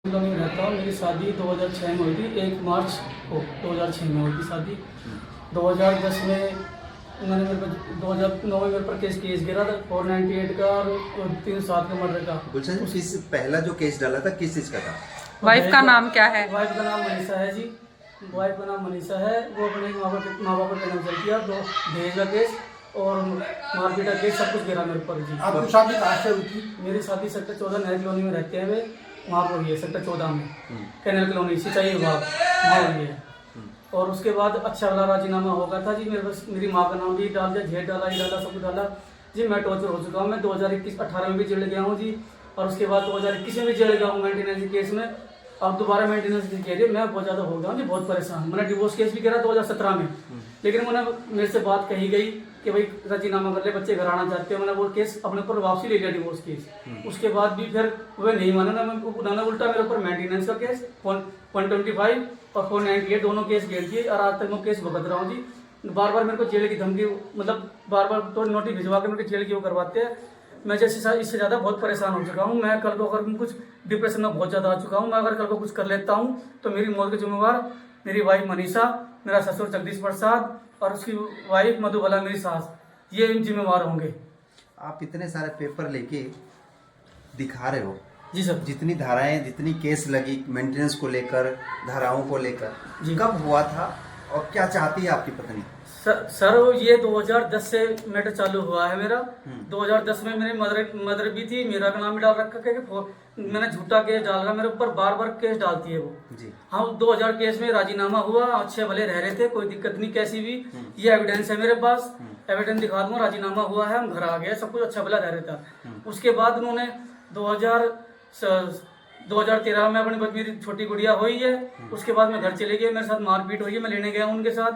में रहता हूँ। मेरी शादी 2006 में हुई थी, 1 मार्च को 2006 में हुई थी शादी। 2010 में उन्होंने मेरे पर 2009 में मेरे पर केस गिरा था 498 का और 3/7 का मर्डर का। गुलशन जी, किस पहला जो केस डाला था किस चीज का था? वाइफ का नाम क्या है? वाइफ का नाम मनीषा है जी। वाइफ का नाम मनीषा है। वो अपने माँ बाप पर कहना चल किया, 2 दहेज का केस और मारपीट का केस, सब कुछ गिरा मेरे पर जी। आपकी शादी कहाँ से हुई थी? मेरी शादी सेक्टर 14 नहर कॉलोनी में रहते हैं वे, वहाँ पर हुई है, सेक्टर 14 में कैनल कॉलोनी सिंचाई विभाग वहाँ हुई है। और उसके बाद अच्छा वाला राजीनामा हो गया था जी। मेरी माँ का नाम भी डाल दिया, जेठ डाला, ये डाला, सब कुछ डाला जी। मैं टॉर्चर हो चुका हूँ। मैं 2018 में भी जेल गया हूँ जी, और उसके बाद 2021 में भी जेल गया हूँ मेंटेनेंस केस में। अब दोबारा मेंटेनेंस की कह रही, मैं बहुत ज़्यादा हो गया हूँ जी, बहुत परेशान। मैंने डिवोर्स केस भी करा 2017 में, लेकिन मेरे से बात कही गई कि भाई राजीनामा कर ले, बच्चे घर आना चाहते हैं। मैंने वो केस अपने ऊपर वापसी ले लिया, डिवोर्स केस। उसके बाद भी फिर वे नहीं माना, उन्होंने उल्टा मेरे ऊपर मेंटेनेंस का केस 125 और 498 दोनों केस घेर दिए, और आज तक मैं केस भुगत रहा हूँ जी। बार बार मेरे को जेल की धमकी, मतलब बार बार तो नोटिस भिजवा के मेरे को जेल की वो करवाते हैं। मैं जैसे इससे ज़्यादा बहुत परेशान हो चुका हूँ। मैं कल को अगर कुछ डिप्रेशन में बहुत ज़्यादा आ चुका हूँ। मैं अगर कल को कुछ कर लेता हूँ तो मेरी मौत के जिम्मेवार मेरी वाइफ मनीषा, मेरा ससुर जगदीश प्रसाद और उसकी वाइफ मधुबाला मेरी सास, ये जिम्मेवार होंगे। आप इतने सारे पेपर लेके दिखा रहे हो जी सर। जितनी धाराएं, जितनी केस लगी मेंटेनेंस को लेकर, धाराओं को लेकर, जी। कब हुआ था और क्या चाहती है आपकी पत्नी? सर ये 2010 से मैटर चालू हुआ है मेरा। 2010 में मेरी मदर भी थी, मेरा का नाम भी डाल रखा कि मैंने झूठा केस डाल रहा, मेरे ऊपर बार बार केस डालती है वो जी। हाँ, 2000 केस में राजीनामा हुआ, अच्छे भले रह रहे थे, कोई दिक्कत नहीं कैसी भी। ये एविडेंस है मेरे पास, एविडेंस दिखा दूंगा। राजीनामा हुआ है, हम घर आ गए, सब कुछ अच्छा भला रह रहा था। उसके बाद उन्होंने 2013 में अपनी मेरी छोटी गुड़िया हुई है। उसके बाद मैं घर चले गए, मेरे साथ मारपीट हुई है, मैं लेने गया उनके साथ।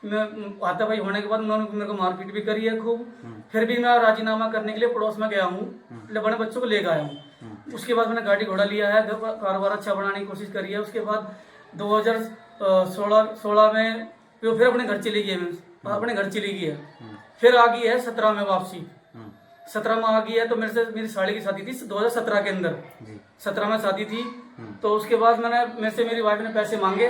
मैं हाथापाई होने के बाद उन्होंने मेरे को मारपीट भी करी है खूब। फिर भी मैं राजीनामा करने के लिए पड़ोस में गया हूँ, बड़े बच्चों को लेकर आया हूँ। उसके बाद मैंने गाड़ी घोड़ा लिया है, कारोबार अच्छा बनाने की कोशिश करी है। उसके बाद 2016 में वो फिर अपने घर चली गई, अपने घर चली गई है। फिर आ गई है 17 में वापसी, 17 में आ गई है। तो मेरी साड़ी की शादी थी 2017 के अंदर, 17 में शादी थी। तो उसके बाद मेरे से मेरी वाइफ ने पैसे मांगे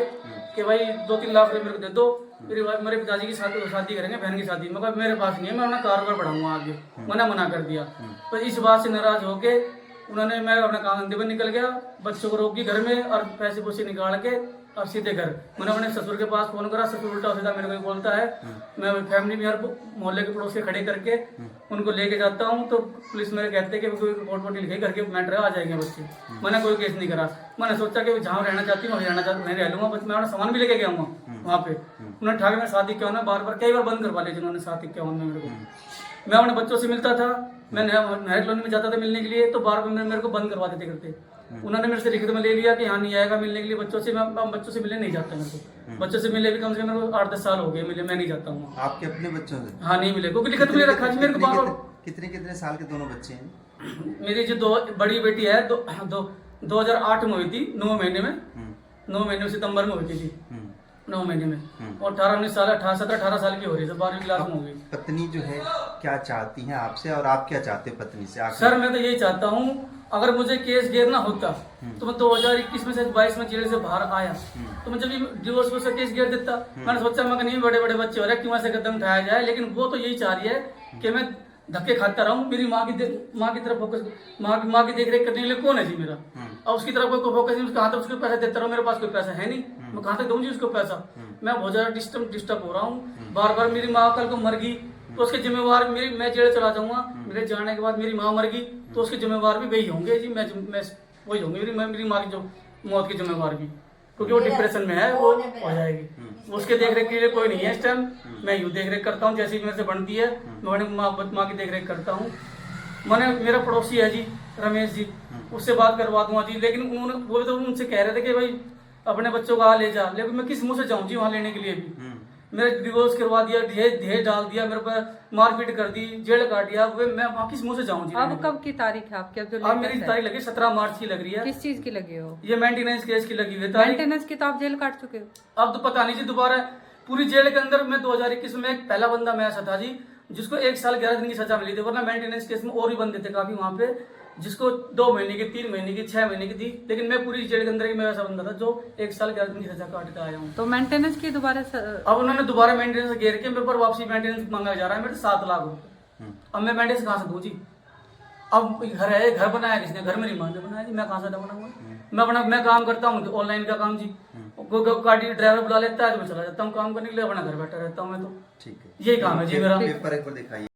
कि भाई 2-3 लाख रुपए मेरे को दे दो, मेरी वाइफ मेरे पिताजी की शादी करेंगे, बहन की शादी। मैं मेरे पास नहीं है, मैं अपना कारोबार बढ़ाऊंगा आगे। मैंने मना कर दिया। तो इस बात से नाराज होके उन्होंने, मैं अपने काम धंधे पर निकल गया, बच्चों को रोक के घर में और पैसे पूसे निकाल के और सीधे घर। मैंने अपने ससुर के पास फोन करा, ससुर उल्टा सीधा मेरे को बोलता है। मैं फैमिली में हर मोहल्ले के पड़ोस के खड़े करके उनको लेके जाता हूँ, तो पुलिस मेरे कहते हैं कि कोई रिपोर्ट वोट लिखे करके मैटर आ जाएंगे बच्चे। मैंने कोई केस नहीं करा। मैंने सोचा कि जहाँ रहना चाहती हूँ वहीं रहना चाहती हूँ, वहीं रह लूंगा। बस मैं अपना सामान भी लेके गया हूँ वहाँ पे। उन्होंने ठाके में 751 बार कई बार बंद करवा लिया जिन्होंने 751 में मेरे को। मैं अपने बच्चों से मिलता था, मैं नहर कॉलोनी में जाता था मिलने के लिए, तो बार बार मेरे को बंद करवा देते करते। उन्होंने मेरे से लिखित में ले लिया कि हाँ नहीं आएगा मिलने के लिए बच्चों से। मैं बच्चों से मिलने नहीं जाता। मेरे को बच्चों से मिले भी कम से कम मेरे को 8-10 साल हो गए मिले, मैं नहीं जाता हूँ। आपके अपने बच्चों से? हाँ नहीं मिले, क्योंकि लिखित में रखा जी मेरे को बार। कितने साल के दोनों बच्चे हैं? मेरी जो 2 बड़ी बेटी है 2008 में हुई थी, 9 महीने में, 9 महीने सितंबर में हुई थी, 9 महीने में। और 18-19 साल, 17-18 साल की हो रही है, 12वीं क्लास में हो गई। पत्नी जो है क्या चाहती है आपसे, और आप क्या चाहते हैं पत्नी से? सर मैं तो यही चाहता हूँ, अगर मुझे केस घेरना होता तो मैं 2021 में से 22 में जेल से बाहर आया तो मैं जब डिवोर्स में से केस घेर देता। मैंने सोचा मैं नहीं, बड़े बड़े बच्चे हो रहे, क्यों ऐसे कदम उठाया जाए। लेकिन वो तो यही चाह रही है कि मैं धक्के खाता रहूं। मेरी माँ की तरफ फोकस, माँ की देख रेख करने के लिए कौन है जी मेरा, और उसकी तरफ कोई फोकस नहीं। कहाँ तक उसको पैसा देता रहूं, मेरे पास कोई पैसा है नहीं, मैं कहाँ तक दूँ जी उसको पैसा। मैं बहुत ज्यादा डिस्टर्ब हो रहा हूँ। बार बार मेरी माँ कल को मर गई तो उसके जिम्मेवार मैं जेल चला जाऊंगा। मेरे जाने के बाद मेरी माँ मर गई तो उसके जिम्मेवार भी वही होंगे जी। मैं वही होंगे, मेरी माँ की जो मौत की जिम्मेवार भी, क्योंकि वो डिप्रेशन में है, वो हो जाएगी। उसके देख रेख के लिए कोई नहीं है इस टाइम। मैं यूँ देख रेख करता हूँ जैसी मेरे से बनती है, मैं माँ की देख रेख करता हूँ। मेरा पड़ोसी है जी रमेश जी, उससे बात करवा दूंगा जी। लेकिन उन्होंने वो तो उनसे कह रहे थे कि भाई अपने बच्चों को ले जा, लेकिन मैं किस मुंह से जाऊँ जी वहाँ लेने के लिए भी। मेरे डिवोर्स करवा दिया, दहेज डाल दिया, मेरे पर मारपीट कर दी, जेल काट दिया। मैं वहाँ किस मुंह से जाऊँ जी? अब कब की तारीख है आपकी? अब मेरी तारीख लगी 17 मार्च की लग रही है। किस चीज की लगी हो? ये मेंटेनेंस केस की लगी हुई है तारीख। मेंटेनेंस की तो आप जेल काट चुके हो। अब तो पता नहीं जी, दोबारा पूरी जेल के अंदर मैं 2021 में एक पहला बंदा मैं ऐसा था जी जिसको 1 साल 11 दिन की सजा मिली थी, वरना मेंटेनेंस केस में और भी बंदे थे काफी वहाँ पे। जिसको 2 महीने की, 3 महीने की, 6 महीने की थी, लेकिन मैं पूरी जेल के अंदर ही मैं वैसा बंदा था जो 1 साल के आदमी की सजा काट के आया हूँ। तो मेंटेनेंस की दोबारा अब उन्होंने दोबारा मेंटेनेंस घेर के मेरे पर वापसी मेंटेनेंस मांगा जा रहा है मेरे से 7 लाख रुपए। अब मैं मेंटेनेंस कहाँ से दूँ जी? अब घर है, घर बनाया किसने? घर मेरी माँ ने बनाया जी, मैं कहाँ से बनाऊंगा? मैं काम करता हूँ ऑनलाइन का काम जी, गाड़ी ड्राइवर बुला लेता है तो मैं चला जाता हूँ काम करने के लिए, अपना घर बैठा रहता हूँ मैं। तो ठीक है, यही काम है जी मेरा। पेपर एक बार दिखाइए।